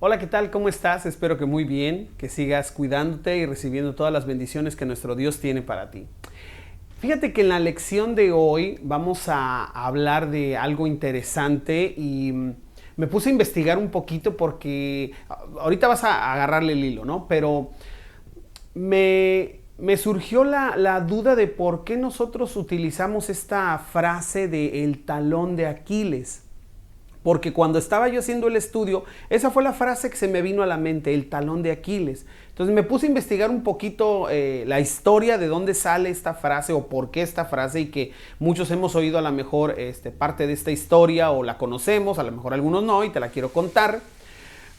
Hola, ¿qué tal? ¿Cómo estás? Espero que muy bien, que sigas cuidándote y recibiendo todas las bendiciones que nuestro Dios tiene para ti. Fíjate que en la lección de hoy vamos a hablar de algo interesante y me puse a investigar un poquito porque ahorita vas a agarrarle el hilo, ¿no? Pero me surgió la duda de por qué nosotros utilizamos esta frase de el talón de Aquiles. Porque cuando estaba yo haciendo el estudio, esa fue la frase que se me vino a la mente, el talón de Aquiles. Entonces me puse a investigar un poquito la historia de dónde sale esta frase o por qué esta frase, y que muchos hemos oído a lo mejor parte de esta historia o la conocemos, a lo mejor algunos no, y te la quiero contar.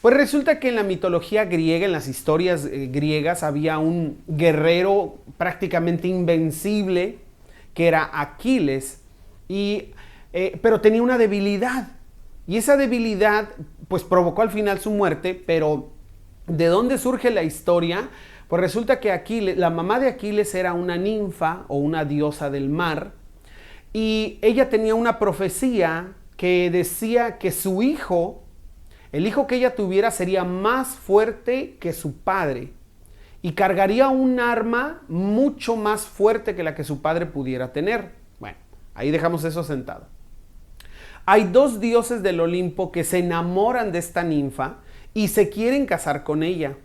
Pues resulta que en la mitología griega, en las historias griegas, había un guerrero prácticamente invencible que era Aquiles, pero tenía una debilidad. Y esa debilidad pues provocó al final su muerte. Pero ¿de dónde surge la historia? Pues resulta que Aquiles, la mamá de Aquiles, era una ninfa o una diosa del mar, y ella tenía una profecía que decía que su hijo, el hijo que ella tuviera, sería más fuerte que su padre y cargaría un arma mucho más fuerte que la que su padre pudiera tener. Bueno, ahí dejamos eso sentado. Hay dos dioses del Olimpo que se enamoran de esta ninfa y se quieren casar con ella,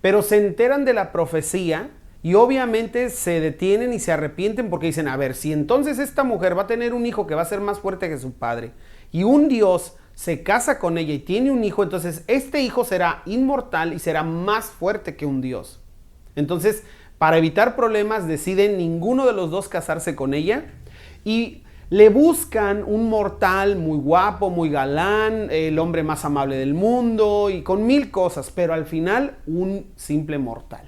pero se enteran de la profecía y obviamente se detienen y se arrepienten, porque dicen, a ver, si entonces esta mujer va a tener un hijo que va a ser más fuerte que su padre, y un dios se casa con ella y tiene un hijo, entonces este hijo será inmortal y será más fuerte que un dios. Entonces, para evitar problemas, deciden ninguno de los dos casarse con ella y le buscan un mortal muy guapo, muy galán, el hombre más amable del mundo y con mil cosas, pero al final un simple mortal.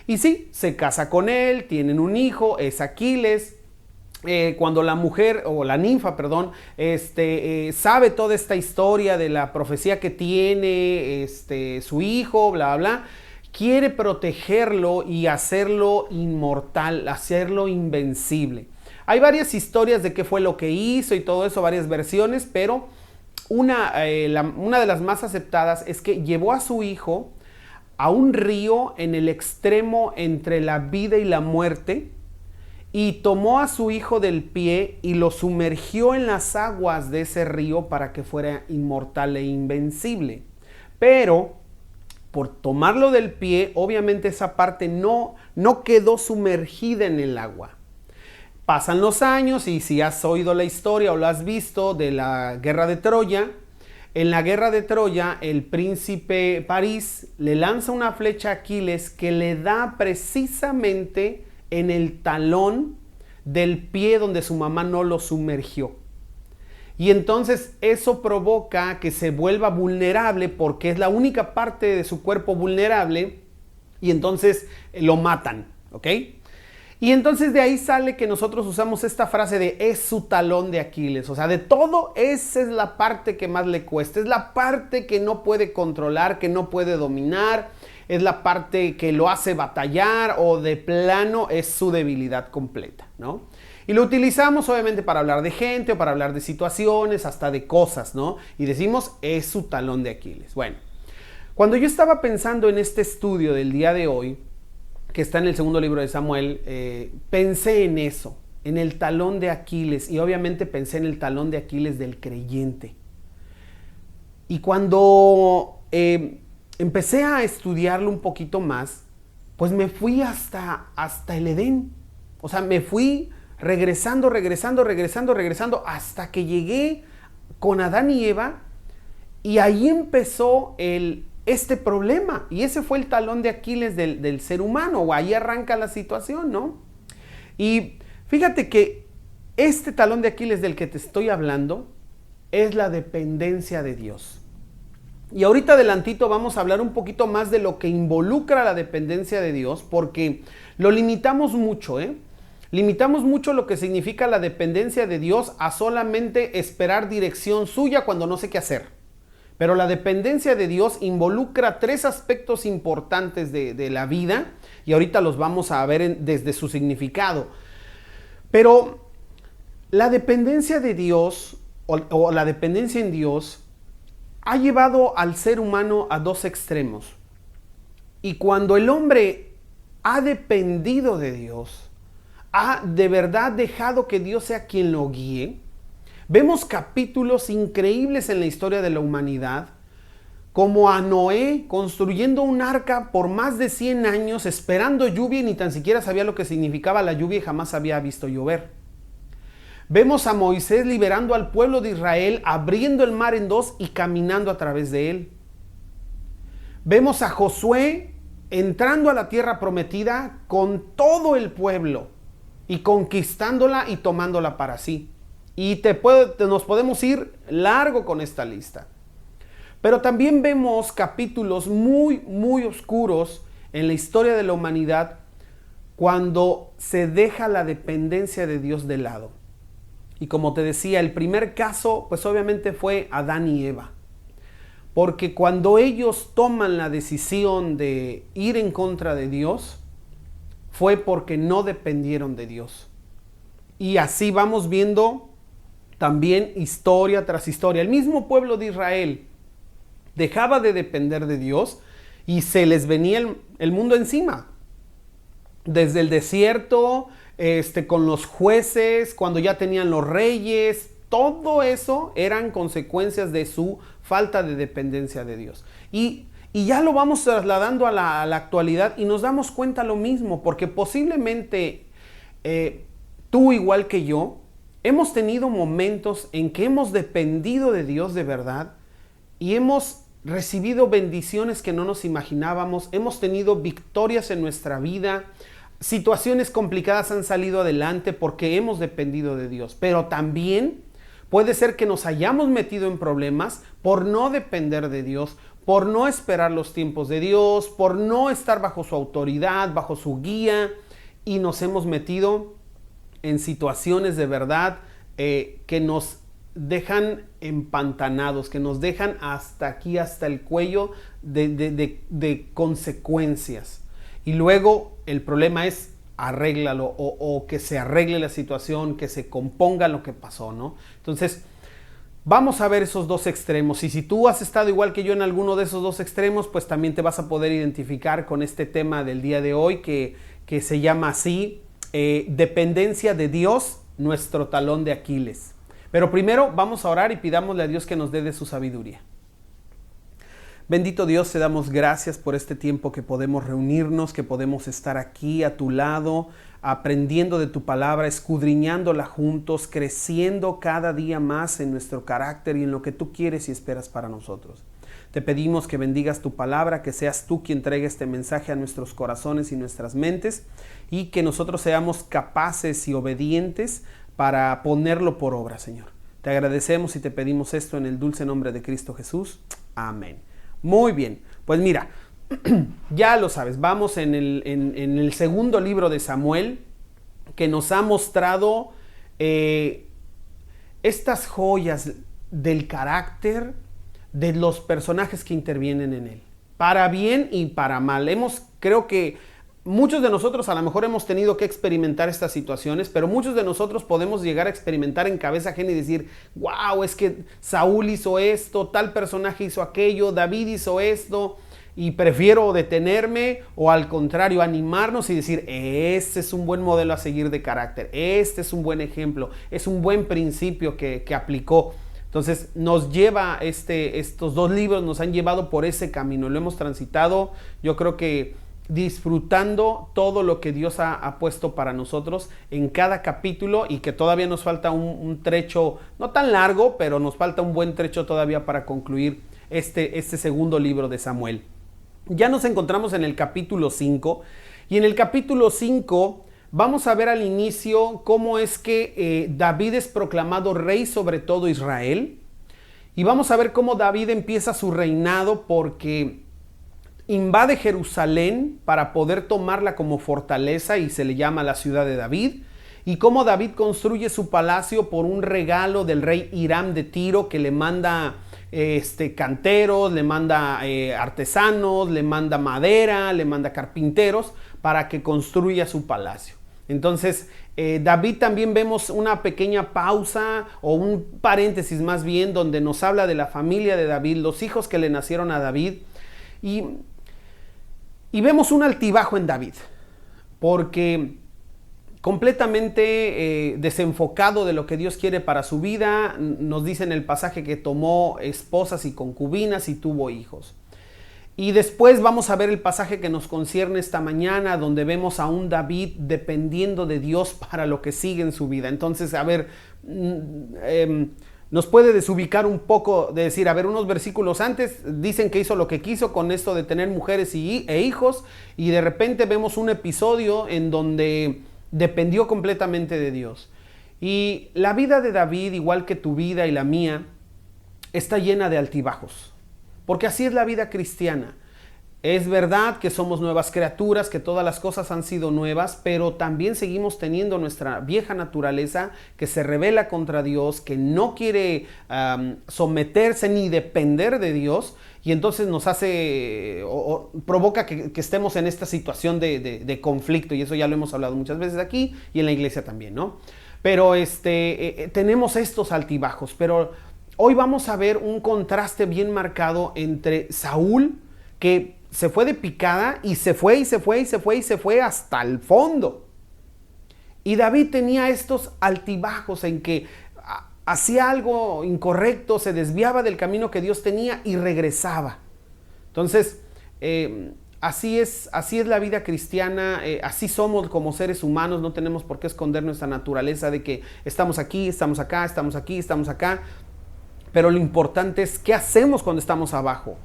Y sí, se casa con él, tienen un hijo, es Aquiles. Cuando la mujer, o la ninfa, perdón, sabe toda esta historia de la profecía que tiene su hijo, bla, bla, quiere protegerlo y hacerlo inmortal, hacerlo invencible. Hay varias historias de qué fue lo que hizo y todo eso, varias versiones, pero una de las más aceptadas es que llevó a su hijo a un río en el extremo entre la vida y la muerte, y tomó a su hijo del pie y lo sumergió en las aguas de ese río para que fuera inmortal e invencible. Pero por tomarlo del pie, obviamente esa parte no quedó sumergida en el agua. Pasan los años y si has oído la historia o lo has visto de la guerra de Troya, en la guerra de Troya el príncipe París le lanza una flecha a Aquiles que le da precisamente en el talón del pie donde su mamá no lo sumergió. Y entonces eso provoca que se vuelva vulnerable, porque es la única parte de su cuerpo vulnerable, y entonces lo matan, ¿ok? Y entonces de ahí sale que nosotros usamos esta frase de es su talón de Aquiles. O sea, de todo, esa es la parte que más le cuesta. Es la parte que no puede controlar, que no puede dominar. Es la parte que lo hace batallar, o de plano es su debilidad completa, ¿no? Y lo utilizamos obviamente para hablar de gente o para hablar de situaciones, hasta de cosas, ¿no? Y decimos es su talón de Aquiles. Bueno, cuando yo estaba pensando en este estudio del día de hoy, que está en el segundo libro de Samuel, pensé en eso, en el talón de Aquiles, y obviamente pensé en el talón de Aquiles del creyente. Y cuando empecé a estudiarlo un poquito más, pues me fui hasta el Edén. O sea, me fui regresando, hasta que llegué con Adán y Eva, y ahí empezó este problema, y ese fue el talón de Aquiles del ser humano, o ahí arranca la situación, ¿no? Y fíjate que este talón de Aquiles del que te estoy hablando es la dependencia de Dios. Y ahorita adelantito vamos a hablar un poquito más de lo que involucra la dependencia de Dios, porque lo limitamos mucho, Limitamos mucho lo que significa la dependencia de Dios a solamente esperar dirección suya cuando no sé qué hacer. Pero la dependencia de Dios involucra tres aspectos importantes de la vida, y ahorita los vamos a ver desde su significado. Pero la dependencia de Dios o la dependencia en Dios ha llevado al ser humano a dos extremos. Y cuando el hombre ha dependido de Dios, ha de verdad dejado que Dios sea quien lo guíe, vemos capítulos increíbles en la historia de la humanidad, como a Noé construyendo un arca por más de 100 años, esperando lluvia y ni tan siquiera sabía lo que significaba la lluvia y jamás había visto llover. Vemos a Moisés liberando al pueblo de Israel, abriendo el mar en dos y caminando a través de él. Vemos a Josué entrando a la tierra prometida con todo el pueblo y conquistándola y tomándola para sí. Y nos podemos ir largo con esta lista. Pero también vemos capítulos muy, muy oscuros en la historia de la humanidad cuando se deja la dependencia de Dios de lado. Y como te decía, el primer caso, pues obviamente fue Adán y Eva. Porque cuando ellos toman la decisión de ir en contra de Dios, fue porque no dependieron de Dios. Y así vamos viendo también historia tras historia. El mismo pueblo de Israel dejaba de depender de Dios y se les venía el mundo encima. Desde el desierto, con los jueces, cuando ya tenían los reyes, todo eso eran consecuencias de su falta de dependencia de Dios. Y ya lo vamos trasladando a la actualidad y nos damos cuenta lo mismo, porque posiblemente tú, igual que yo, hemos tenido momentos en que hemos dependido de Dios de verdad y hemos recibido bendiciones que no nos imaginábamos, hemos tenido victorias en nuestra vida, situaciones complicadas han salido adelante porque hemos dependido de Dios, pero también puede ser que nos hayamos metido en problemas por no depender de Dios, por no esperar los tiempos de Dios, por no estar bajo su autoridad, bajo su guía, y nos hemos metido en situaciones de verdad que nos dejan empantanados, que nos dejan hasta aquí, hasta el cuello de consecuencias. Y luego el problema es arréglalo o que se arregle la situación, que se componga lo que pasó, ¿no? Entonces, vamos a ver esos dos extremos. Y si tú has estado igual que yo en alguno de esos dos extremos, pues también te vas a poder identificar con este tema del día de hoy que se llama así, dependencia de Dios, nuestro talón de Aquiles. Pero primero vamos a orar y pidámosle a Dios que nos dé de su sabiduría. Bendito Dios, te damos gracias por este tiempo que podemos reunirnos, que podemos estar aquí a tu lado, aprendiendo de tu palabra, escudriñándola juntos, creciendo cada día más en nuestro carácter y en lo que tú quieres y esperas para nosotros. Te pedimos que bendigas tu palabra, que seas tú quien traiga este mensaje a nuestros corazones y nuestras mentes y que nosotros seamos capaces y obedientes para ponerlo por obra, Señor. Te agradecemos y te pedimos esto en el dulce nombre de Cristo Jesús. Amén. Muy bien, pues mira, ya lo sabes, vamos en el segundo libro de Samuel, que nos ha mostrado estas joyas del carácter de los personajes que intervienen en él, para bien y para mal. Creo que muchos de nosotros a lo mejor hemos tenido que experimentar estas situaciones, pero muchos de nosotros podemos llegar a experimentar en cabeza ajena y decir, wow, es que Saúl hizo esto, tal personaje hizo aquello, David hizo esto, y prefiero detenerme o al contrario animarnos y decir, este es un buen modelo a seguir de carácter, este es un buen ejemplo, es un buen principio que aplicó. Entonces nos lleva, estos dos libros nos han llevado por ese camino, lo hemos transitado, yo creo que disfrutando todo lo que Dios ha puesto para nosotros en cada capítulo y que todavía nos falta un trecho, no tan largo, pero nos falta un buen trecho todavía para concluir este segundo libro de Samuel. Ya nos encontramos en el capítulo 5 y en el capítulo 5 vamos a ver al inicio cómo es que David es proclamado rey sobre todo Israel y vamos a ver cómo David empieza su reinado porque invade Jerusalén para poder tomarla como fortaleza y se le llama la ciudad de David. Y cómo David construye su palacio por un regalo del rey Hiram de Tiro que le manda canteros, le manda artesanos, le manda madera, le manda carpinteros para que construya su palacio. Entonces, David también vemos una pequeña pausa o un paréntesis más bien donde nos habla de la familia de David, los hijos que le nacieron a David y vemos un altibajo en David porque completamente desenfocado de lo que Dios quiere para su vida. Nos dice en el pasaje que tomó esposas y concubinas y tuvo hijos. Y después vamos a ver el pasaje que nos concierne esta mañana, donde vemos a un David dependiendo de Dios para lo que sigue en su vida. Entonces, a ver, nos puede desubicar un poco de decir, a ver, unos versículos antes dicen que hizo lo que quiso con esto de tener mujeres e hijos, y de repente vemos un episodio en donde dependió completamente de Dios. Y la vida de David, igual que tu vida y la mía, está llena de altibajos. Porque así es la vida cristiana. Es verdad que somos nuevas criaturas, que todas las cosas han sido nuevas, pero también seguimos teniendo nuestra vieja naturaleza que se rebela contra Dios, que no quiere someterse ni depender de Dios, y entonces nos hace o provoca que estemos en esta situación de conflicto, y eso ya lo hemos hablado muchas veces aquí y en la iglesia también, ¿no? Pero tenemos estos altibajos, pero hoy vamos a ver un contraste bien marcado entre Saúl, que se fue de picada y se fue hasta el fondo. Y David tenía estos altibajos en que hacía algo incorrecto, se desviaba del camino que Dios tenía y regresaba. Entonces, así es la vida cristiana, así somos como seres humanos, no tenemos por qué esconder nuestra naturaleza de que estamos aquí, estamos acá, estamos aquí, estamos acá. Pero lo importante es qué hacemos cuando estamos abajo.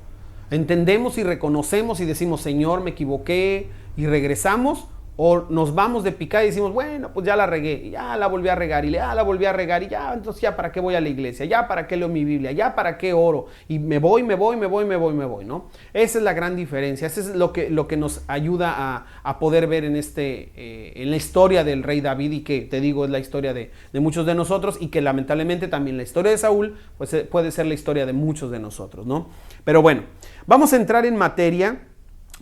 ¿Entendemos y reconocemos y decimos, Señor, me equivoqué y regresamos? ¿O nos vamos de picada y decimos, bueno, pues ya la regué, y ya la volví a regar, y ya la volví a regar, y ya, entonces ya para qué voy a la iglesia, ya para qué leo mi Biblia, ya para qué oro, y me voy, ¿no? Esa es la gran diferencia, eso es lo que nos ayuda a poder ver en la historia del rey David, y que te digo es la historia de muchos de nosotros, y que lamentablemente también la historia de Saúl pues puede ser la historia de muchos de nosotros, ¿no? Pero bueno, vamos a entrar en materia.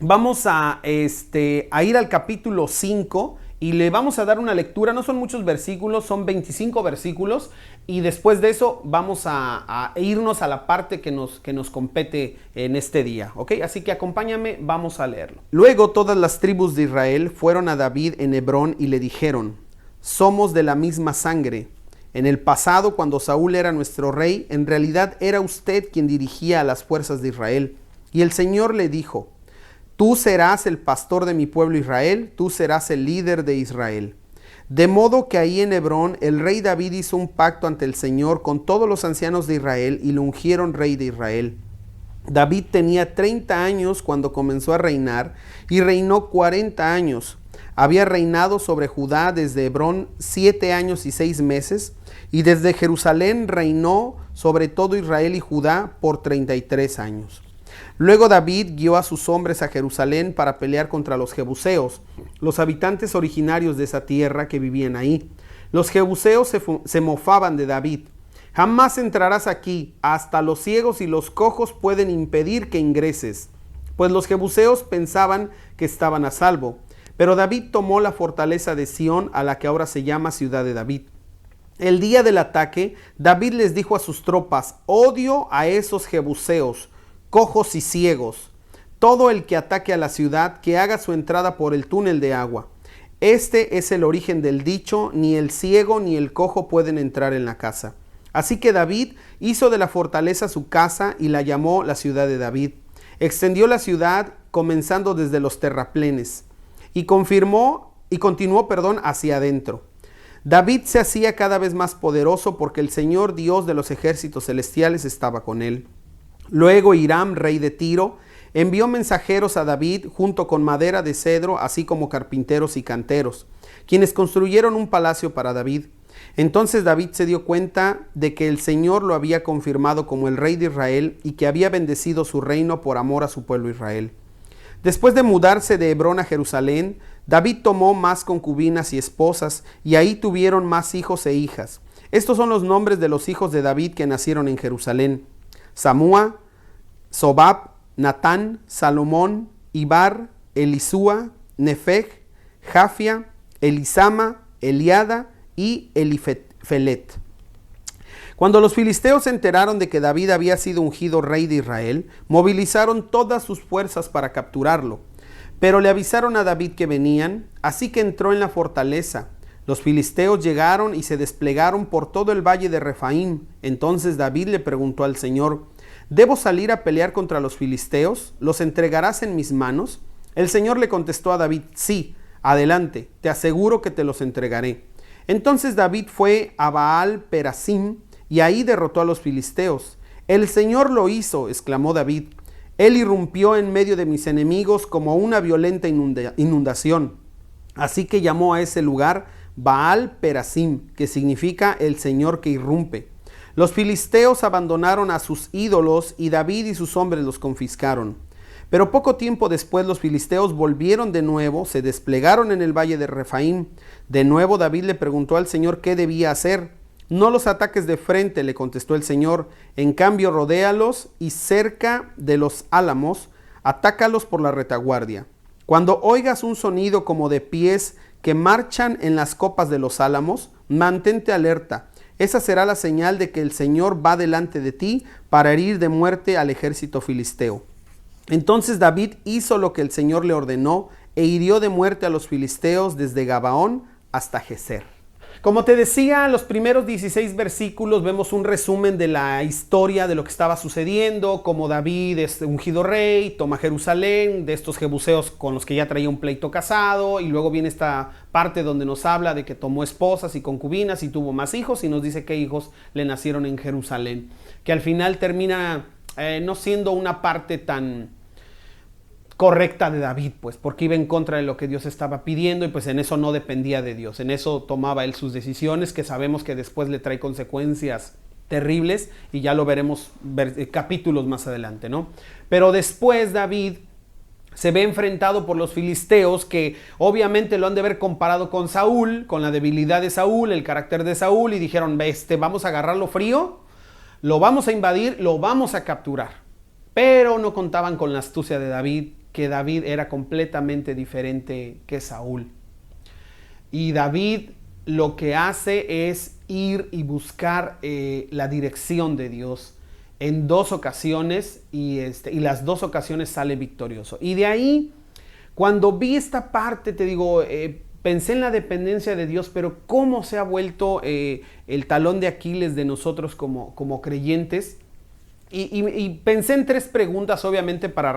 Vamos a ir al capítulo 5 y le vamos a dar una lectura. No son muchos versículos, son 25 versículos, y después de eso vamos a irnos a la parte que nos compete en este día, ¿ok? Así que acompáñame, vamos a leerlo. Luego todas las tribus de Israel fueron a David en Hebrón y le dijeron, somos de la misma sangre. En el pasado, cuando Saúl era nuestro rey, en realidad era usted quien dirigía a las fuerzas de Israel. Y el Señor le dijo, tú serás el pastor de mi pueblo Israel, tú serás el líder de Israel. De modo que ahí en Hebrón el rey David hizo un pacto ante el Señor con todos los ancianos de Israel y lo ungieron rey de Israel. David tenía 30 años cuando comenzó a reinar y reinó 40 años. Había reinado sobre Judá desde Hebrón 7 años y 6 meses, y desde Jerusalén reinó sobre todo Israel y Judá por 33 años. Luego David guió a sus hombres a Jerusalén para pelear contra los jebuseos, los habitantes originarios de esa tierra que vivían ahí. Los jebuseos se mofaban de David. Jamás entrarás aquí, hasta los ciegos y los cojos pueden impedir que ingreses. Pues los jebuseos pensaban que estaban a salvo. Pero David tomó la fortaleza de Sión, a la que ahora se llama Ciudad de David. El día del ataque, David les dijo a sus tropas, odio a esos jebuseos, cojos y ciegos. Todo el que ataque a la ciudad, que haga su entrada por el túnel de agua. Este es el origen del dicho, ni el ciego ni el cojo pueden entrar en la casa. Así que David hizo de la fortaleza su casa y la llamó la ciudad de David. Extendió la ciudad comenzando desde los terraplenes y continuó hacia adentro. David se hacía cada vez más poderoso porque el Señor Dios de los ejércitos celestiales estaba con él. Luego Hiram, rey de Tiro, envió mensajeros a David junto con madera de cedro, así como carpinteros y canteros, quienes construyeron un palacio para David. Entonces David se dio cuenta de que el Señor lo había confirmado como el rey de Israel y que había bendecido su reino por amor a su pueblo Israel. Después de mudarse de Hebrón a Jerusalén, David tomó más concubinas y esposas, y ahí tuvieron más hijos e hijas. Estos son los nombres de los hijos de David que nacieron en Jerusalén: Samúa, Sobab, Natán, Salomón, Ibar, Elisúa, Nefeg, Jafia, Elisama, Eliada y Elifelet. Cuando los filisteos se enteraron de que David había sido ungido rey de Israel, movilizaron todas sus fuerzas para capturarlo. Pero le avisaron a David que venían, así que entró en la fortaleza. Los filisteos llegaron y se desplegaron por todo el valle de Refaim. Entonces David le preguntó al Señor: ¿debo salir a pelear contra los filisteos? ¿Los entregarás en mis manos? El Señor le contestó a David: sí, adelante, te aseguro que te los entregaré. Entonces David fue a Baal Perasim y ahí derrotó a los filisteos. El Señor lo hizo, exclamó David. Él irrumpió en medio de mis enemigos como una violenta inundación. Así que llamó a ese lugar Baal Perasim, que significa el Señor que irrumpe. Los filisteos abandonaron a sus ídolos y David y sus hombres los confiscaron. Pero poco tiempo después los filisteos volvieron de nuevo, se desplegaron en el valle de Refaim. De nuevo David le preguntó al Señor qué debía hacer. No los ataques de frente, le contestó el Señor. En cambio, rodéalos y cerca de los álamos, atácalos por la retaguardia. Cuando oigas un sonido como de pies que marchan en las copas de los álamos, mantente alerta. Esa será la señal de que el Señor va delante de ti para herir de muerte al ejército filisteo. Entonces David hizo lo que el Señor le ordenó e hirió de muerte a los filisteos desde Gabaón hasta Geser. Como te decía, en los primeros 16 versículos vemos un resumen de la historia de lo que estaba sucediendo, como David es ungido rey, toma Jerusalén, de estos jebuseos con los que ya traía un pleito casado, y luego viene esta parte donde nos habla de que tomó esposas y concubinas y tuvo más hijos, y nos dice qué hijos le nacieron en Jerusalén, que al final termina no siendo una parte tan correcta de David, pues, porque iba en contra de lo que Dios estaba pidiendo y pues en eso no dependía de Dios, en eso tomaba él sus decisiones, que sabemos que después le trae consecuencias terribles y ya lo veremos capítulos más adelante, ¿no? Pero después David se ve enfrentado por los filisteos, que obviamente lo han de haber comparado con Saúl, con la debilidad de Saúl, el carácter de Saúl, y dijeron: vamos a agarrarlo frío, lo vamos a invadir, lo vamos a capturar. Pero no contaban con la astucia de David, que David era completamente diferente que Saúl. Y David lo que hace es ir y buscar la dirección de Dios en 2 ocasiones y las 2 ocasiones sale victorioso. Y de ahí, cuando vi esta parte, te digo, pensé en la dependencia de Dios, pero cómo se ha vuelto el talón de Aquiles de nosotros como creyentes. Y pensé en 3 preguntas, obviamente, para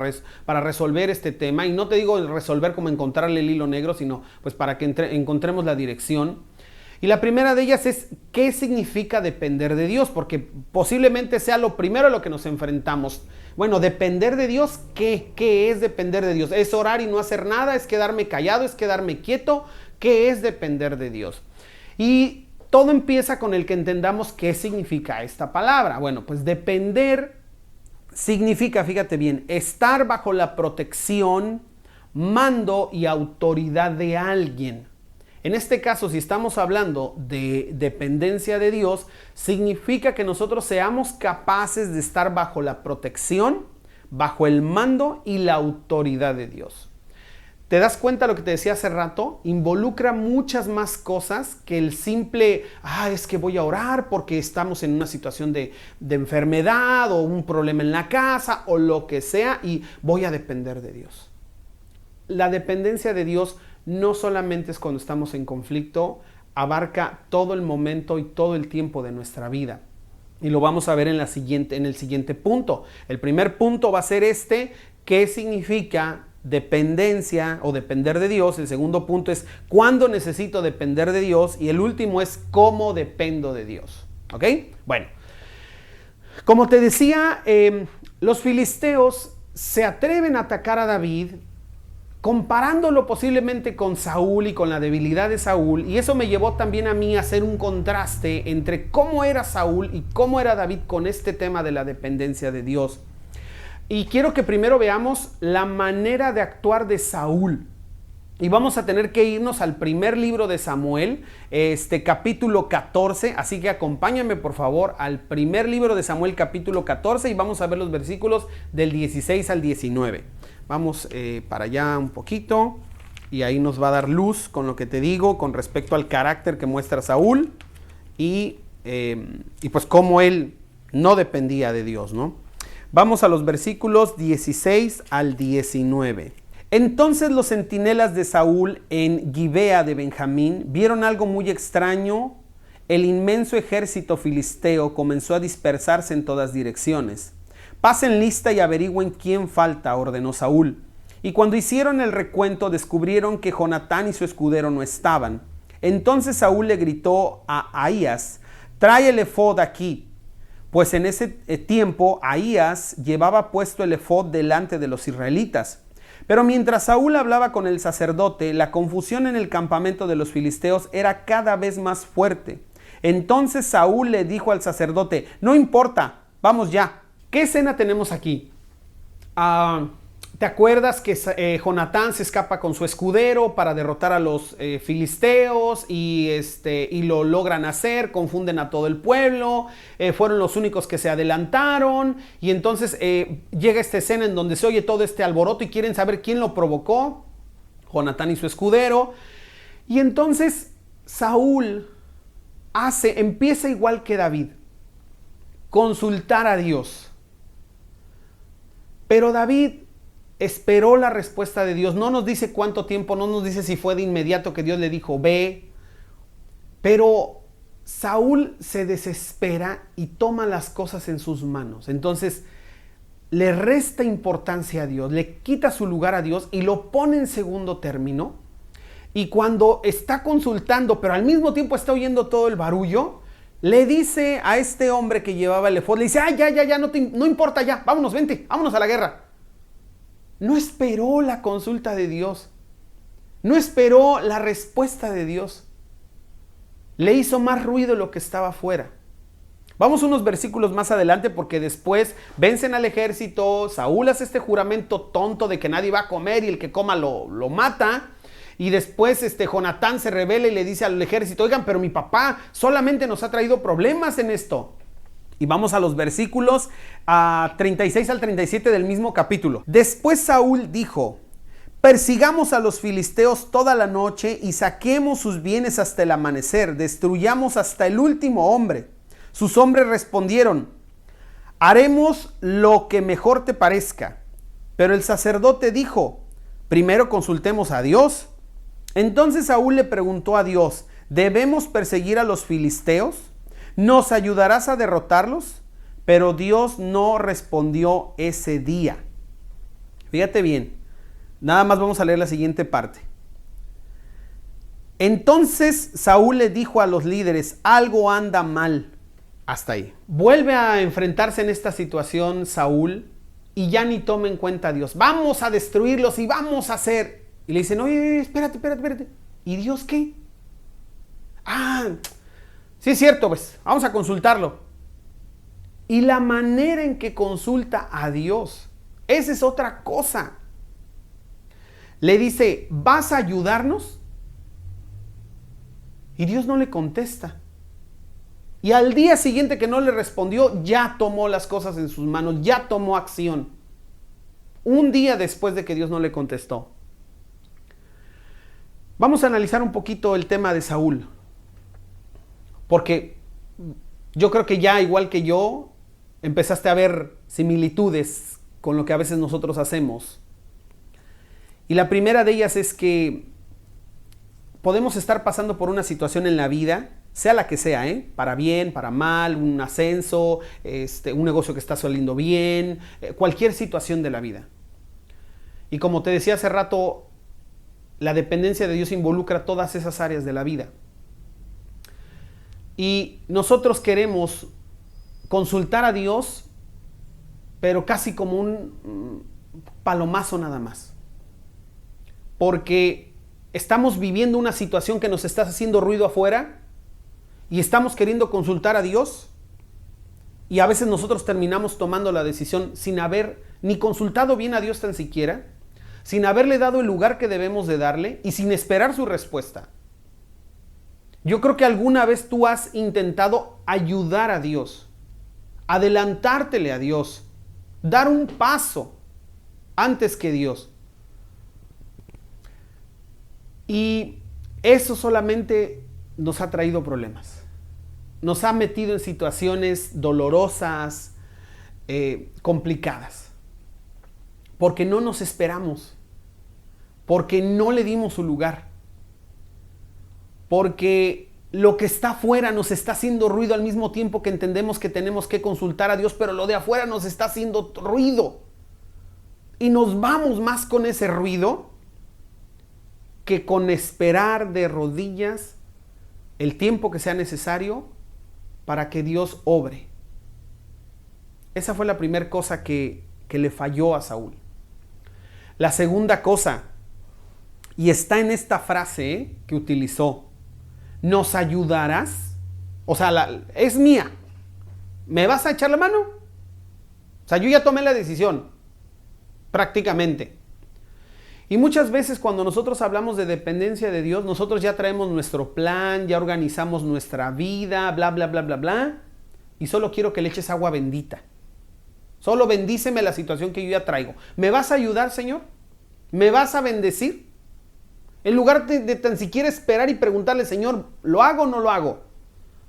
resolver este tema. Y no te digo resolver como encontrarle el hilo negro, sino pues para que encontremos la dirección. Y la primera de ellas es: ¿qué significa depender de Dios? Porque posiblemente sea lo primero a lo que nos enfrentamos. Bueno, depender de Dios, ¿qué es depender de Dios? ¿Es orar y no hacer nada? ¿Es quedarme callado? ¿Es quedarme quieto? ¿Qué es depender de Dios? Y todo empieza con el que entendamos qué significa esta palabra. Bueno, pues depender significa, fíjate bien, estar bajo la protección, mando y autoridad de alguien. En este caso, si estamos hablando de dependencia de Dios, significa que nosotros seamos capaces de estar bajo la protección, bajo el mando y la autoridad de Dios. ¿Te das cuenta lo que te decía hace rato? Involucra muchas más cosas que el simple: es que voy a orar porque estamos en una situación de enfermedad o un problema en la casa o lo que sea y voy a depender de Dios. La dependencia de Dios no solamente es cuando estamos en conflicto, abarca todo el momento y todo el tiempo de nuestra vida. Y lo vamos a ver en el siguiente punto. El primer punto va a ser ¿qué significa dependencia o depender de Dios? El segundo punto es ¿cuándo necesito depender de Dios? Y el último es ¿cómo dependo de Dios? ¿Ok? Bueno, como te decía, los filisteos se atreven a atacar a David, comparándolo posiblemente con Saúl y con la debilidad de Saúl, y eso me llevó también a mí a hacer un contraste entre cómo era Saúl y cómo era David con este tema de la dependencia de Dios. Y quiero que primero veamos la manera de actuar de Saúl. Y vamos a tener que irnos al primer libro de Samuel, capítulo 14. Así que acompáñame por favor al primer libro de Samuel, capítulo 14, y vamos a ver los versículos del 16 al 19. Vamos para allá un poquito. y ahí nos va a dar luz con lo que te digo con respecto al carácter que muestra Saúl y pues cómo él no dependía de Dios, ¿no? Vamos a los versículos 16 al 19. Entonces los centinelas de Saúl en Gibea de Benjamín vieron algo muy extraño. El inmenso ejército filisteo comenzó a dispersarse en todas direcciones. Pasen lista y averigüen quién falta, ordenó Saúl. Y cuando hicieron el recuento descubrieron que Jonatán y su escudero no estaban. Entonces Saúl le gritó a Ahías: trae el efod aquí. Pues en ese tiempo Ahías llevaba puesto el efod delante de los israelitas. Pero mientras Saúl hablaba con el sacerdote, la confusión en el campamento de los filisteos era cada vez más fuerte. Entonces Saúl le dijo al sacerdote: no importa, vamos ya. ¿Qué escena tenemos aquí? ¿Te acuerdas que Jonatán se escapa con su escudero para derrotar a los filisteos y lo logran hacer? Confunden a todo el pueblo, fueron los únicos que se adelantaron y entonces llega esta escena en donde se oye todo este alboroto y quieren saber quién lo provocó, Jonatán y su escudero. Y entonces Saúl empieza igual que David, consultar a Dios. Pero David esperó la respuesta de Dios. No nos dice cuánto tiempo, no nos dice si fue de inmediato que Dios le dijo ve. Pero Saúl se desespera y toma las cosas en sus manos. Entonces le resta importancia a Dios, le quita su lugar a Dios y lo pone en segundo término. Y cuando está consultando, pero al mismo tiempo está oyendo todo el barullo, le dice a este hombre que llevaba el efod, le dice: ya, no importa ya, vámonos, vente, vámonos a la guerra. No esperó la consulta de Dios, no esperó la respuesta de Dios. Le hizo más ruido lo que estaba afuera. Vamos unos versículos más adelante porque después vencen al ejército, Saúl hace este juramento tonto de que nadie va a comer y el que coma lo mata. Y después Jonatán se rebela y le dice al ejército: oigan, pero mi papá solamente nos ha traído problemas en esto. Y vamos a los versículos 36 al 37 del mismo capítulo. Después Saúl dijo: persigamos a los filisteos toda la noche y saquemos sus bienes hasta el amanecer, destruyamos hasta el último hombre. Sus hombres respondieron: haremos lo que mejor te parezca. Pero el sacerdote dijo: primero consultemos a Dios. Entonces Saúl le preguntó a Dios: ¿debemos perseguir a los filisteos? ¿Nos ayudarás a derrotarlos? Pero Dios no respondió ese día. Fíjate bien, nada más vamos a leer la siguiente parte. Entonces Saúl le dijo a los líderes: algo anda mal. Hasta ahí. Vuelve a enfrentarse en esta situación Saúl y ya ni toma en cuenta a Dios. Vamos a destruirlos y vamos a hacer. Y le dicen: oye, espérate. ¿Y Dios qué? Sí es cierto, pues, vamos a consultarlo. Y la manera en que consulta a Dios, esa es otra cosa. Le dice: ¿vas a ayudarnos? Y Dios no le contesta. Y al día siguiente que no le respondió, ya tomó las cosas en sus manos, ya tomó acción. Un día después de que Dios no le contestó. Vamos a analizar un poquito el tema de Saúl. Porque yo creo que ya, igual que yo, empezaste a ver similitudes con lo que a veces nosotros hacemos. Y la primera de ellas es que podemos estar pasando por una situación en la vida, sea la que sea, para bien, para mal, un ascenso, un negocio que está saliendo bien, cualquier situación de la vida. Y como te decía hace rato, la dependencia de Dios involucra todas esas áreas de la vida. Y nosotros queremos consultar a Dios, pero casi como un palomazo nada más. Porque estamos viviendo una situación que nos está haciendo ruido afuera y estamos queriendo consultar a Dios, y a veces nosotros terminamos tomando la decisión sin haber ni consultado bien a Dios tan siquiera, sin haberle dado el lugar que debemos de darle y sin esperar su respuesta. Yo creo que alguna vez tú has intentado ayudar a Dios, adelantártele a Dios, dar un paso antes que Dios. Y eso solamente nos ha traído problemas. Nos ha metido en situaciones dolorosas, complicadas. Porque no nos esperamos. Porque no le dimos su lugar. Porque lo que está afuera nos está haciendo ruido al mismo tiempo que entendemos que tenemos que consultar a Dios, pero lo de afuera nos está haciendo ruido. Y nos vamos más con ese ruido que con esperar de rodillas el tiempo que sea necesario para que Dios obre. Esa fue la primera cosa que le falló a Saúl. La segunda cosa, y está en esta frase que utilizó, ¿nos ayudarás? O sea, es mía. ¿Me vas a echar la mano? O sea, yo ya tomé la decisión, prácticamente. Y muchas veces cuando nosotros hablamos de dependencia de Dios, nosotros ya traemos nuestro plan, ya organizamos nuestra vida, bla, bla, bla, bla, bla. Y solo quiero que le eches agua bendita. Solo bendíceme la situación que yo ya traigo. ¿Me vas a ayudar, Señor? ¿Me vas a bendecir? En lugar de tan siquiera esperar y preguntarle, Señor, ¿lo hago o no lo hago?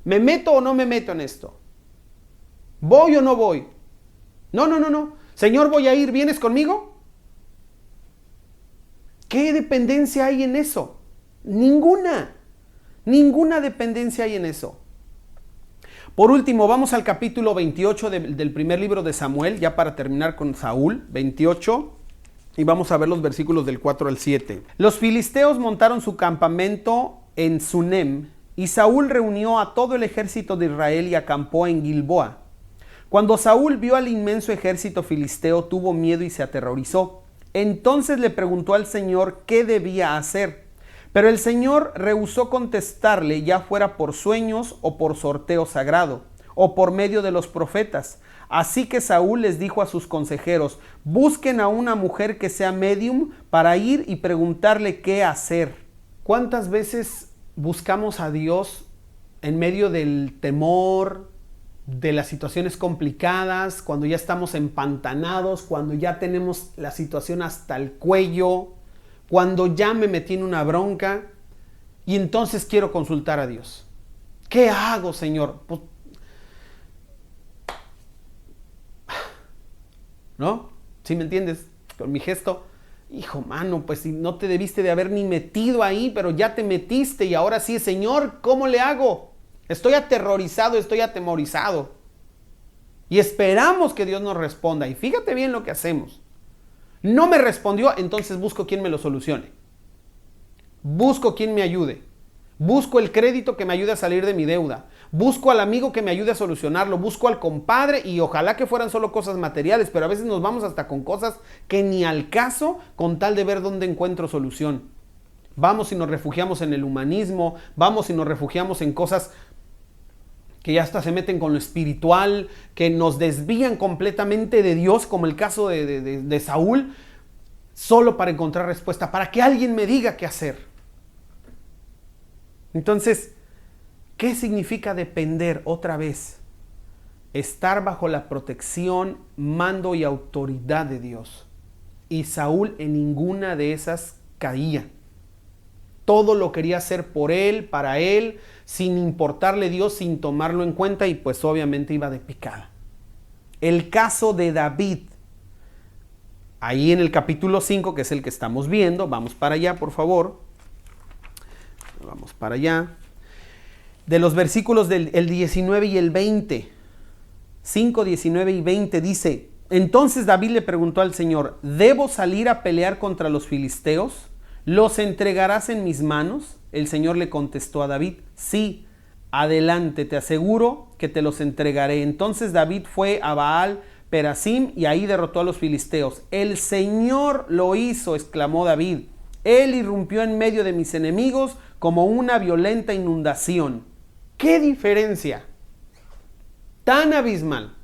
¿Me meto o no me meto en esto? ¿Voy o no voy? No. Señor, voy a ir, ¿vienes conmigo? ¿Qué dependencia hay en eso? Ninguna dependencia hay en eso. Por último, vamos al capítulo 28 del primer libro de Samuel, ya para terminar con Saúl, 28, y vamos a ver los versículos del 4 al 7. Los filisteos montaron su campamento en Sunem, y Saúl reunió a todo el ejército de Israel y acampó en Gilboa. Cuando Saúl vio al inmenso ejército filisteo, tuvo miedo y se aterrorizó. Entonces le preguntó al Señor qué debía hacer. Pero el Señor rehusó contestarle, ya fuera por sueños o por sorteo sagrado, o por medio de los profetas. Así que Saúl les dijo a sus consejeros, busquen a una mujer que sea medium para ir y preguntarle qué hacer. ¿Cuántas veces buscamos a Dios en medio del temor, de las situaciones complicadas, cuando ya estamos empantanados, cuando ya tenemos la situación hasta el cuello, cuando ya me metí en una bronca y entonces quiero consultar a Dios? ¿Qué hago, Señor? Pues, ¿no? ¿Sí me entiendes? Con mi gesto, hijo, mano, pues si no te debiste de haber ni metido ahí, pero ya te metiste y ahora sí, Señor, ¿cómo le hago? Estoy aterrorizado, estoy atemorizado. Y esperamos que Dios nos responda. Y fíjate bien lo que hacemos. No me respondió, entonces busco quien me lo solucione. Busco quien me ayude. Busco el crédito que me ayude a salir de mi deuda. Busco al amigo que me ayude a solucionarlo. Busco al compadre y ojalá que fueran solo cosas materiales, pero a veces nos vamos hasta con cosas que ni al caso con tal de ver dónde encuentro solución. Vamos y nos refugiamos en el humanismo, vamos y nos refugiamos en cosas que ya hasta se meten con lo espiritual, que nos desvían completamente de Dios, como el caso de Saúl, solo para encontrar respuesta, para que alguien me diga qué hacer. Entonces, ¿qué significa depender otra vez? Estar bajo la protección, mando y autoridad de Dios. Y Saúl en ninguna de esas caía. Todo lo quería hacer por él, para él, sin importarle Dios, sin tomarlo en cuenta y pues obviamente iba de picada. El caso de David, ahí en el capítulo 5, que es el que estamos viendo, vamos para allá por favor, vamos para allá, de los versículos del 19 y el 20, 5, 19 y 20 dice, entonces David le preguntó al Señor, ¿debo salir a pelear contra los filisteos? ¿Los entregarás en mis manos? El Señor le contestó a David, sí, adelante, te aseguro que te los entregaré. Entonces David fue a Baal Perasim y ahí derrotó a los filisteos. El Señor lo hizo, exclamó David. Él irrumpió en medio de mis enemigos como una violenta inundación. ¡Qué diferencia! Tan abismal.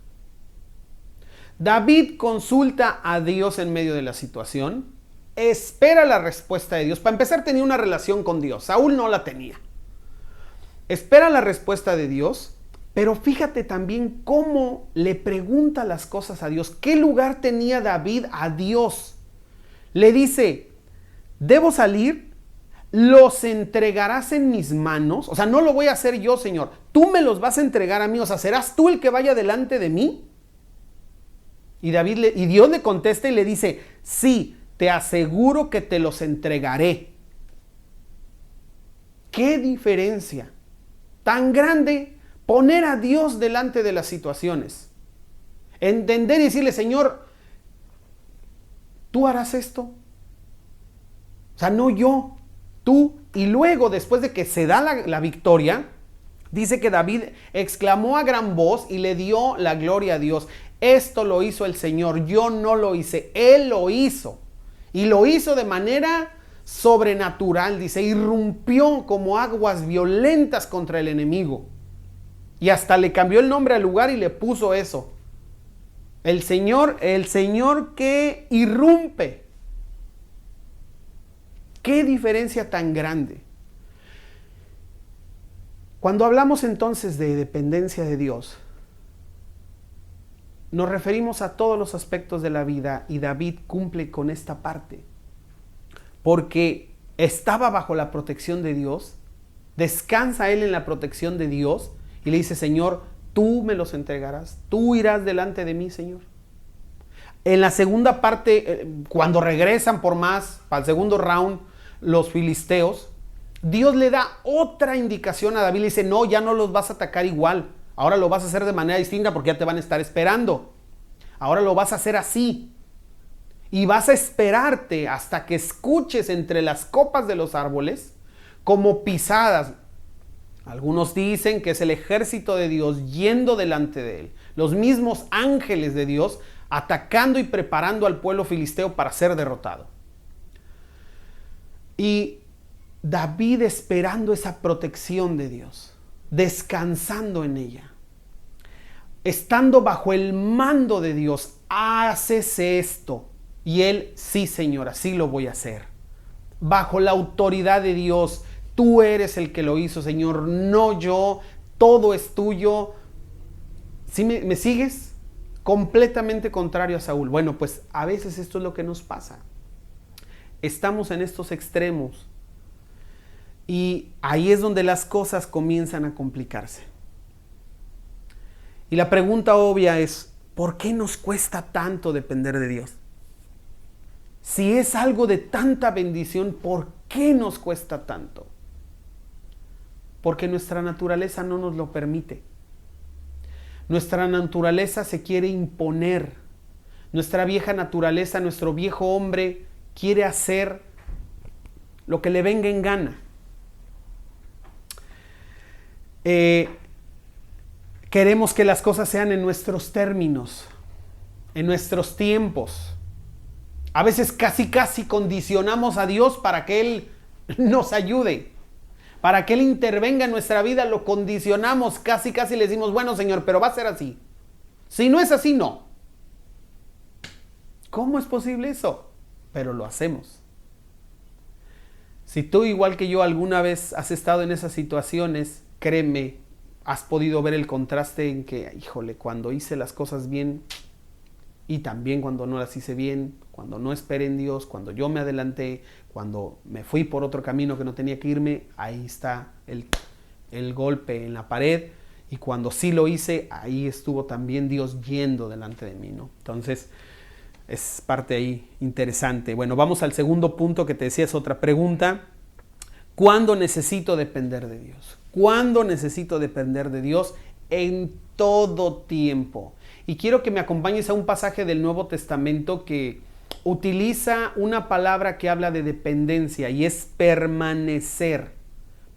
David consulta a Dios en medio de la situación. Espera la respuesta de Dios. Para empezar, tenía una relación con Dios. Saúl no la tenía. Espera la respuesta de Dios, pero fíjate también cómo le pregunta las cosas a Dios. ¿Qué lugar tenía David a Dios? Le dice, ¿debo salir? los entregarás en mis manos. O sea, no lo voy a hacer yo, Señor. Tú me los vas a entregar a mí. O sea, ¿serás tú el que vaya delante de mí? Y Dios le contesta y le dice, sí, te aseguro que te los entregaré. ¿Qué diferencia tan grande poner a Dios delante de las situaciones? Entender y decirle, Señor, tú harás esto. O sea, no yo, tú. Y luego, después de que se da la victoria, dice que David exclamó a gran voz y le dio la gloria a Dios. Esto lo hizo el Señor, yo no lo hice, Él lo hizo. Y lo hizo de manera sobrenatural, dice, irrumpió como aguas violentas contra el enemigo. Y hasta le cambió el nombre al lugar y le puso eso. El Señor que irrumpe. ¿Qué diferencia tan grande? Cuando hablamos entonces de dependencia de Dios, nos referimos a todos los aspectos de la vida y David cumple con esta parte. Porque estaba bajo la protección de Dios, descansa él en la protección de Dios y le dice, Señor, tú me los entregarás, tú irás delante de mí, Señor. En la segunda parte, cuando regresan por más, para el segundo round, los filisteos, Dios le da otra indicación a David, le dice, no, ya no los vas a atacar igual. Ahora lo vas a hacer de manera distinta porque ya te van a estar esperando. Ahora lo vas a hacer así. Y vas a esperarte hasta que escuches entre las copas de los árboles como pisadas. Algunos dicen que es el ejército de Dios yendo delante de él. Los mismos ángeles de Dios atacando y preparando al pueblo filisteo para ser derrotado. Y David esperando esa protección de Dios, descansando en ella. Estando bajo el mando de Dios, hácese esto. Y él, sí, Señor, así lo voy a hacer. Bajo la autoridad de Dios, tú eres el que lo hizo, Señor, no yo, todo es tuyo. ¿Sí me sigues? Completamente contrario a Saúl. Bueno, pues a veces esto es lo que nos pasa. Estamos en estos extremos. Y ahí es donde las cosas comienzan a complicarse. Y la pregunta obvia es, ¿por qué nos cuesta tanto depender de Dios? Si es algo de tanta bendición, ¿por qué nos cuesta tanto? Porque nuestra naturaleza no nos lo permite. Nuestra naturaleza se quiere imponer. Nuestra vieja naturaleza, nuestro viejo hombre quiere hacer lo que le venga en gana. Queremos que las cosas sean en nuestros términos, en nuestros tiempos. A veces casi condicionamos a Dios para que Él nos ayude, para que Él intervenga en nuestra vida, lo condicionamos, casi le decimos, bueno, Señor, pero va a ser así. Si no es así, no. ¿Cómo es posible eso? Pero lo hacemos. Si tú, igual que yo, alguna vez has estado en esas situaciones, créeme, has podido ver el contraste en que, híjole, cuando hice las cosas bien y también cuando no las hice bien, cuando no esperé en Dios, cuando yo me adelanté, cuando me fui por otro camino que no tenía que irme, ahí está el golpe en la pared. Y cuando sí lo hice, ahí estuvo también Dios yendo delante de mí, ¿no? Entonces, es parte ahí interesante. Bueno, vamos al segundo punto que te decía, es otra pregunta. ¿Cuándo necesito depender de Dios? ¿Cuándo necesito depender de Dios? En todo tiempo. Y quiero que me acompañes a un pasaje del Nuevo Testamento que utiliza una palabra que habla de dependencia y es permanecer.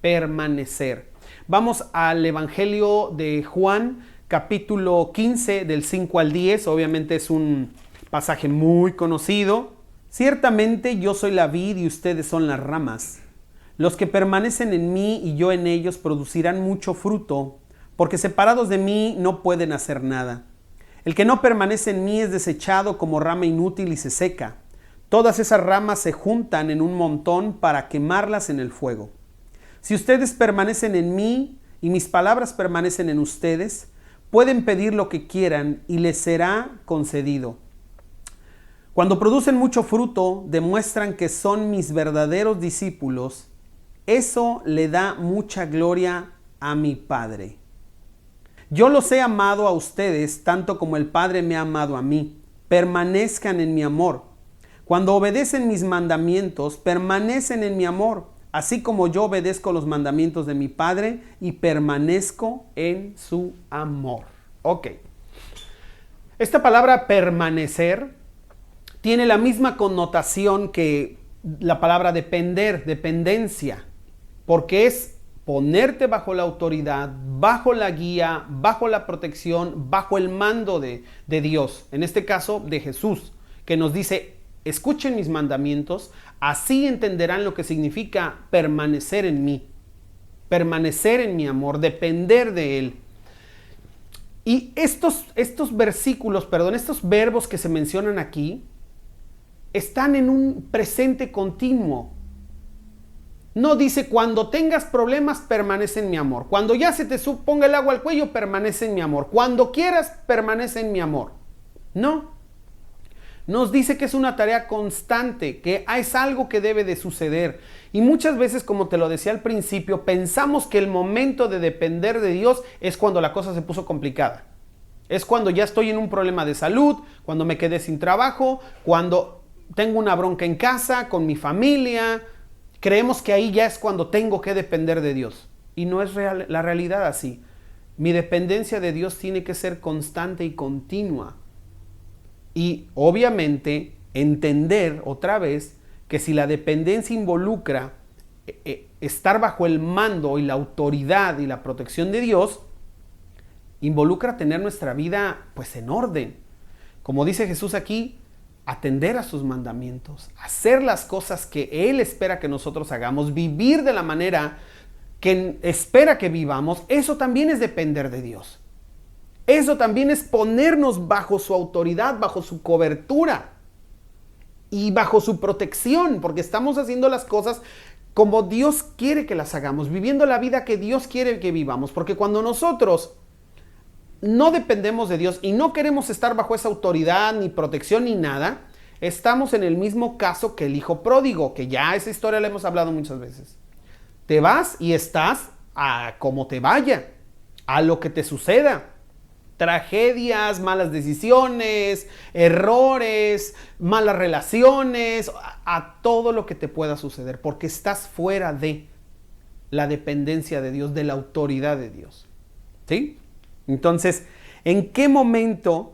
Permanecer. Vamos al Evangelio de Juan, capítulo 15, del 5 al 10. Obviamente es un pasaje muy conocido. Ciertamente yo soy la vid y ustedes son las ramas. Los que permanecen en mí y yo en ellos producirán mucho fruto, porque separados de mí no pueden hacer nada. El que no permanece en mí es desechado como rama inútil y se seca. Todas esas ramas se juntan en un montón para quemarlas en el fuego. Si ustedes permanecen en mí y mis palabras permanecen en ustedes, pueden pedir lo que quieran y les será concedido. Cuando producen mucho fruto, demuestran que son mis verdaderos discípulos Eso le da mucha gloria a mi Padre. Yo los he amado a ustedes tanto como el Padre me ha amado a mí. Permanezcan en mi amor. Cuando obedecen mis mandamientos, permanecen en mi amor, así como yo obedezco los mandamientos de mi Padre y permanezco en su amor. Ok. Esta palabra permanecer tiene la misma connotación que la palabra depender, dependencia, porque es ponerte bajo la autoridad, bajo la guía, bajo la protección, bajo el mando de Dios, en este caso de Jesús, que nos dice, escuchen mis mandamientos, así entenderán lo que significa permanecer en mí, permanecer en mi amor, depender de Él. Y estos versículos, estos verbos que se mencionan aquí, están en un presente continuo. No dice, cuando tengas problemas, permanece en mi amor. Cuando ya se te ponga el agua al cuello, permanece en mi amor. Cuando quieras, permanece en mi amor. No. Nos dice que es una tarea constante, que es algo que debe de suceder. Y muchas veces, como te lo decía al principio, pensamos que el momento de depender de Dios es cuando la cosa se puso complicada. Es cuando ya estoy en un problema de salud, cuando me quedé sin trabajo, cuando tengo una bronca en casa, con mi familia. Creemos que ahí ya es cuando tengo que depender de Dios. Y no es la realidad así. Mi dependencia de Dios tiene que ser constante y continua. Y obviamente entender otra vez que si la dependencia involucra estar bajo el mando y la autoridad y la protección de Dios, involucra tener nuestra vida pues en orden. Como dice Jesús aquí, atender a sus mandamientos, hacer las cosas que Él espera que nosotros hagamos, vivir de la manera que espera que vivamos, eso también es depender de Dios. Eso también es ponernos bajo su autoridad, bajo su cobertura y bajo su protección, porque estamos haciendo las cosas como Dios quiere que las hagamos, viviendo la vida que Dios quiere que vivamos, porque cuando nosotros no dependemos de Dios y no queremos estar bajo esa autoridad, ni protección, ni nada, estamos en el mismo caso que el hijo pródigo, que ya esa historia la hemos hablado muchas veces. Te vas y estás a como te vaya, a lo que te suceda. Tragedias, malas decisiones, errores, malas relaciones, a todo lo que te pueda suceder, porque estás fuera de la dependencia de Dios, de la autoridad de Dios. ¿Sí? Entonces, ¿en qué momento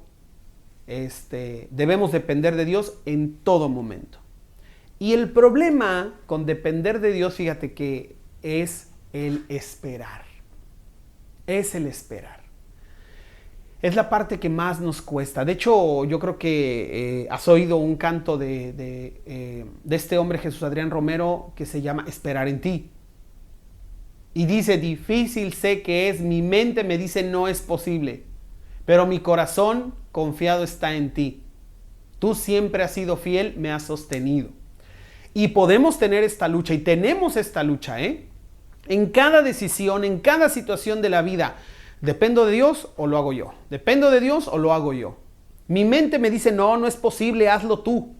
debemos depender de Dios? En todo momento. Y el problema con depender de Dios, fíjate que es el esperar. Es el esperar. Es la parte que más nos cuesta. De hecho, yo creo que has oído un canto de este hombre, Jesús Adrián Romero, que se llama Esperar en ti. Y dice, difícil sé que es, mi mente me dice no es posible, pero mi corazón confiado está en ti. Tú siempre has sido fiel, me has sostenido. Y podemos tener esta lucha, y tenemos esta lucha, en cada decisión, en cada situación de la vida. ¿Dependo de Dios o lo hago yo? ¿Dependo de Dios o lo hago yo? Mi mente me dice, no es posible, hazlo tú.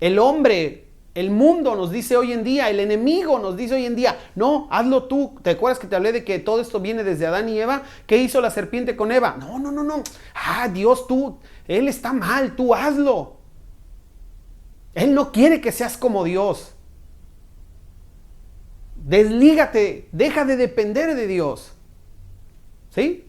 El hombre, el mundo nos dice hoy en día, el enemigo nos dice hoy en día, no, hazlo tú. ¿Te acuerdas que te hablé de que todo esto viene desde Adán y Eva? ¿Qué hizo la serpiente con Eva? No. Dios, Él está mal, tú hazlo. Él no quiere que seas como Dios. Deslígate, deja de depender de Dios. ¿Sí?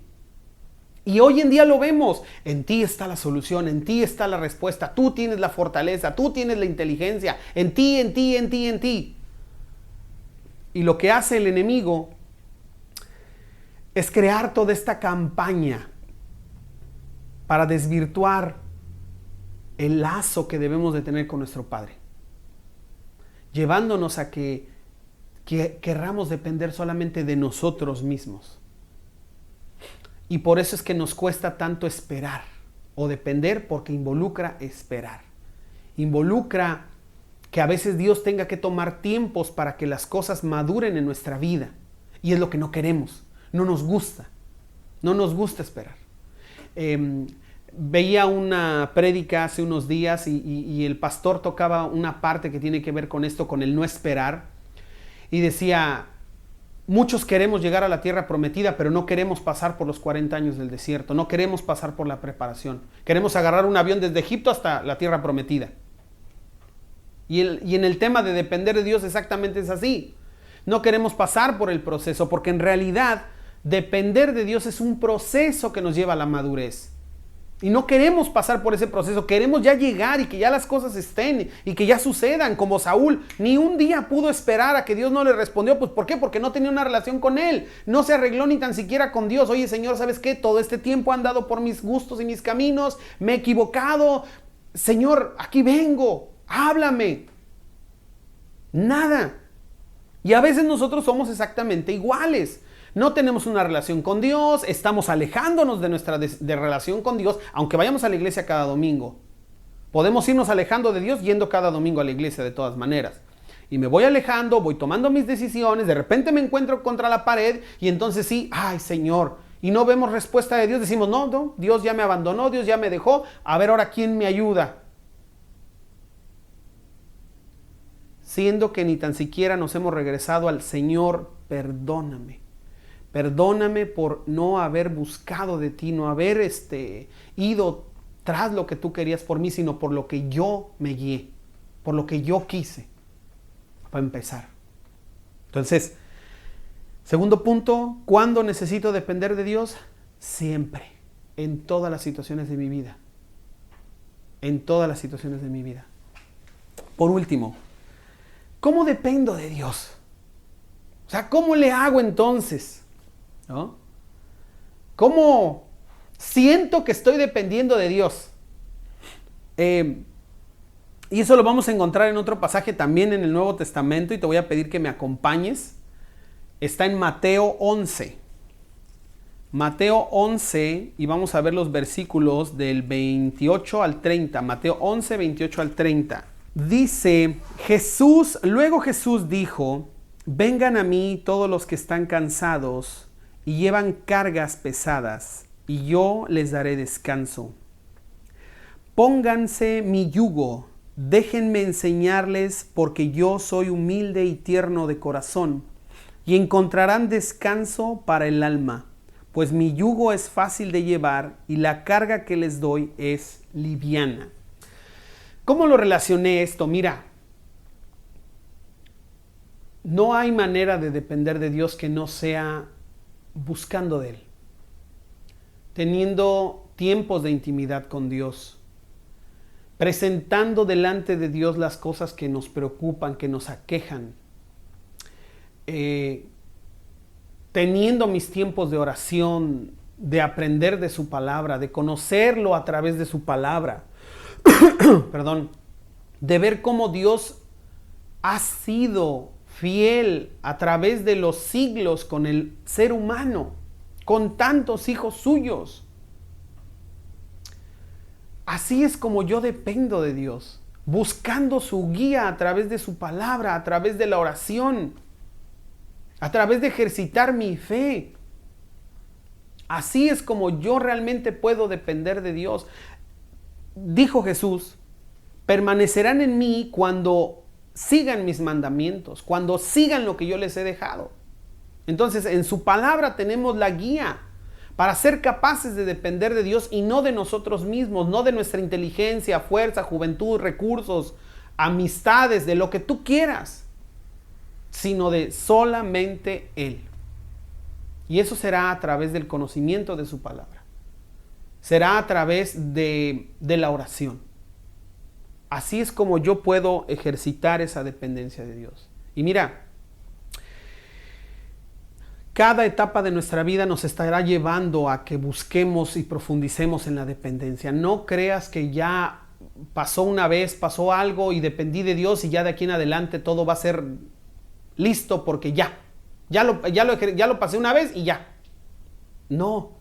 Y hoy en día lo vemos. En ti está la solución, en ti está la respuesta. Tú tienes la fortaleza, tú tienes la inteligencia. En ti. Y lo que hace el enemigo es crear toda esta campaña para desvirtuar el lazo que debemos de tener con nuestro Padre. Llevándonos a que querramos depender solamente de nosotros mismos. Y por eso es que nos cuesta tanto esperar o depender, porque involucra esperar. Involucra que a veces Dios tenga que tomar tiempos para que las cosas maduren en nuestra vida. Y es lo que no queremos, no nos gusta esperar. Veía una prédica hace unos días y el pastor tocaba una parte que tiene que ver con esto, con el no esperar. y decía, muchos queremos llegar a la tierra prometida, pero no queremos pasar por los 40 años del desierto, no queremos pasar por la preparación. Queremos agarrar un avión desde Egipto hasta la tierra prometida. Y en el tema de depender de Dios exactamente es así. No queremos pasar por el proceso, porque en realidad depender de Dios es un proceso que nos lleva a la madurez. Y no queremos pasar por ese proceso, queremos ya llegar y que ya las cosas estén y que ya sucedan, como Saúl. Ni un día pudo esperar a que Dios no le respondió. Pues ¿por qué? Porque no tenía una relación con Él. No se arregló ni tan siquiera con Dios. Oye, Señor, ¿sabes qué? Todo este tiempo he andado por mis gustos y mis caminos, me he equivocado. Señor, aquí vengo, háblame. Nada. Y a veces nosotros somos exactamente iguales. No tenemos una relación con Dios, estamos alejándonos de nuestra relación con Dios, aunque vayamos a la iglesia cada domingo. Podemos irnos alejando de Dios yendo cada domingo a la iglesia de todas maneras. Y me voy alejando, voy tomando mis decisiones, de repente me encuentro contra la pared y entonces sí, ay Señor, y no vemos respuesta de Dios, decimos, no, Dios ya me abandonó, Dios ya me dejó, a ver ahora quién me ayuda. Siendo que ni tan siquiera nos hemos regresado al Señor, perdóname. Perdóname por no haber buscado de ti, no haber ido tras lo que tú querías por mí, sino por lo que yo me guié, por lo que yo quise, para empezar. Entonces, segundo punto, ¿cuándo necesito depender de Dios? Siempre, en todas las situaciones de mi vida. En todas las situaciones de mi vida. Por último, ¿cómo dependo de Dios? O sea, ¿cómo le hago entonces? ¿No? ¿Cómo siento que estoy dependiendo de Dios? Y eso lo vamos a encontrar en otro pasaje también en el Nuevo Testamento y te voy a pedir que me acompañes. Está en Mateo 11. Mateo 11 y vamos a ver los versículos del 28 al 30. Mateo 11, 28 al 30. Dice luego Jesús dijo, vengan a mí todos los que están cansados y llevan cargas pesadas, y yo les daré descanso. Pónganse mi yugo, déjenme enseñarles, porque yo soy humilde y tierno de corazón, y encontrarán descanso para el alma, pues mi yugo es fácil de llevar y la carga que les doy es liviana. ¿Cómo lo relacioné esto? Mira, no hay manera de depender de Dios que no sea buscando de Él, teniendo tiempos de intimidad con Dios, presentando delante de Dios las cosas que nos preocupan, que nos aquejan, teniendo mis tiempos de oración, de aprender de su palabra, de conocerlo a través de su palabra, perdón, de ver cómo Dios ha sido fiel a través de los siglos con el ser humano, con tantos hijos suyos. Así es como yo dependo de Dios, buscando su guía a través de su palabra, a través de la oración, a través de ejercitar mi fe. Así es como yo realmente puedo depender de Dios. Dijo Jesús, permanecerán en mí cuando sigan mis mandamientos, cuando sigan lo que yo les he dejado. Entonces, en su palabra tenemos la guía para ser capaces de depender de Dios y no de nosotros mismos, no de nuestra inteligencia, fuerza, juventud, recursos, amistades, de lo que tú quieras, sino de solamente Él. Y eso será a través del conocimiento de su palabra. Será a través de la oración. Así es como yo puedo ejercitar esa dependencia de Dios. Y mira, cada etapa de nuestra vida nos estará llevando a que busquemos y profundicemos en la dependencia. No creas que ya pasó una vez, pasó algo y dependí de Dios y ya de aquí en adelante todo va a ser listo porque ya lo pasé una vez y ya. No.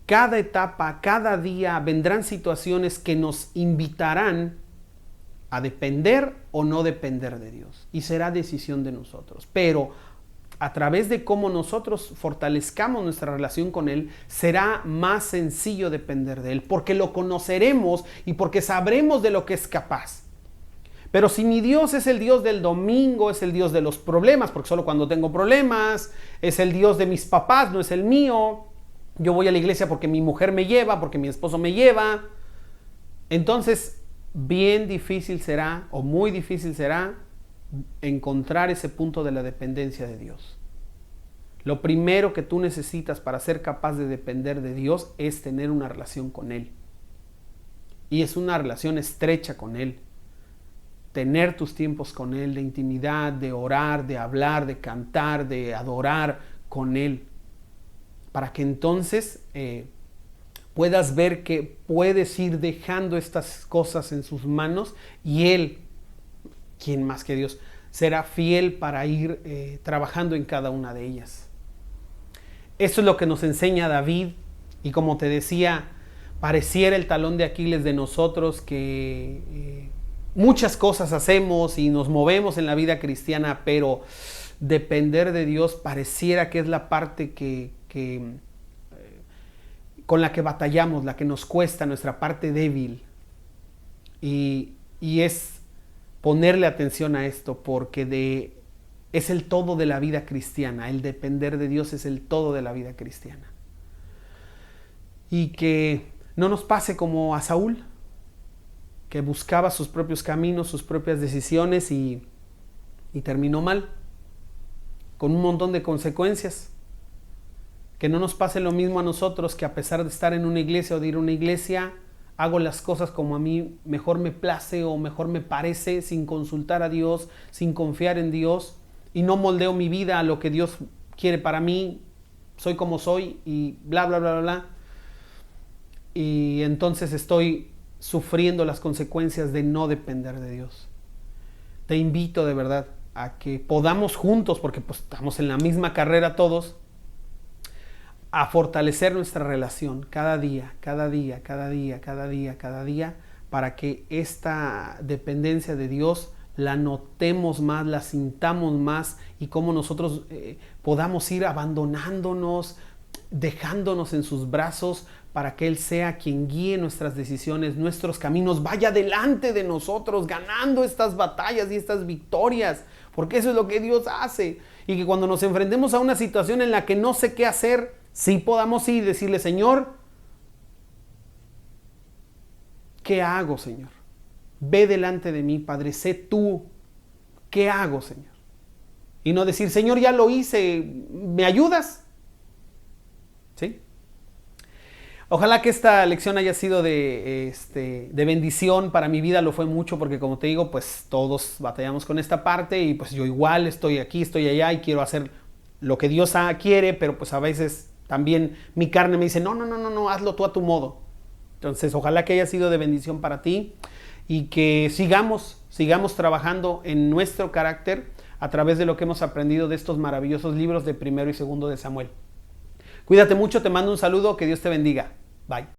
Cada etapa, cada día vendrán situaciones que nos invitarán a depender o no depender de Dios. Y será decisión de nosotros. Pero a través de cómo nosotros fortalezcamos nuestra relación con Él, será más sencillo depender de Él. Porque lo conoceremos y porque sabremos de lo que es capaz. Pero si mi Dios es el Dios del domingo, es el Dios de los problemas, porque solo cuando tengo problemas, es el Dios de mis papás, no es el mío. Yo voy a la iglesia porque mi mujer me lleva, porque mi esposo me lleva. Entonces, bien difícil será, o muy difícil será, encontrar ese punto de la dependencia de Dios. Lo primero que tú necesitas para ser capaz de depender de Dios es tener una relación con Él. Y es una relación estrecha con Él. Tener tus tiempos con Él, de intimidad, de orar, de hablar, de cantar, de adorar con Él. Para que entonces puedas ver que puedes ir dejando estas cosas en sus manos y Él, ¿quién más que Dios?, será fiel para ir trabajando en cada una de ellas. Eso es lo que nos enseña David, y como te decía, pareciera el talón de Aquiles de nosotros que muchas cosas hacemos y nos movemos en la vida cristiana, pero depender de Dios pareciera que es la parte con la que batallamos, la que nos cuesta, nuestra parte débil. Y es ponerle atención a esto, porque es el todo de la vida cristiana. El depender de Dios es el todo de la vida cristiana. Y que no nos pase como a Saúl, que buscaba sus propios caminos, sus propias decisiones y terminó mal, con un montón de consecuencias. Que no nos pase lo mismo a nosotros, que a pesar de estar en una iglesia o de ir a una iglesia, hago las cosas como a mí mejor me place o mejor me parece, sin consultar a Dios, sin confiar en Dios, y no moldeo mi vida a lo que Dios quiere para mí, soy como soy y bla, bla, bla, bla, bla. Y entonces estoy sufriendo las consecuencias de no depender de Dios. Te invito de verdad a que podamos juntos, porque pues estamos en la misma carrera todos, a fortalecer nuestra relación cada día, cada día, cada día, cada día, cada día, para que esta dependencia de Dios la notemos más, la sintamos más, y cómo nosotros podamos ir abandonándonos, dejándonos en sus brazos, para que Él sea quien guíe nuestras decisiones, nuestros caminos, vaya delante de nosotros, ganando estas batallas y estas victorias, porque eso es lo que Dios hace. Y que cuando nos enfrentemos a una situación en la que no sé qué hacer, sí podamos ir y decirle: Señor, ¿qué hago, Señor? Ve delante de mí, Padre, sé tú. ¿Qué hago, Señor? Y no decir: Señor, ya lo hice, ¿me ayudas? ¿Sí? Ojalá que esta lección haya sido de bendición. Para mi vida lo fue mucho, porque como te digo, pues todos batallamos con esta parte, y pues yo igual estoy aquí, estoy allá y quiero hacer lo que Dios quiere, pero pues a veces también mi carne me dice: no, hazlo tú a tu modo. Entonces, ojalá que haya sido de bendición para ti, y que sigamos trabajando en nuestro carácter a través de lo que hemos aprendido de estos maravillosos libros de 1 y 2 de Samuel. Cuídate mucho, te mando un saludo, que Dios te bendiga. Bye.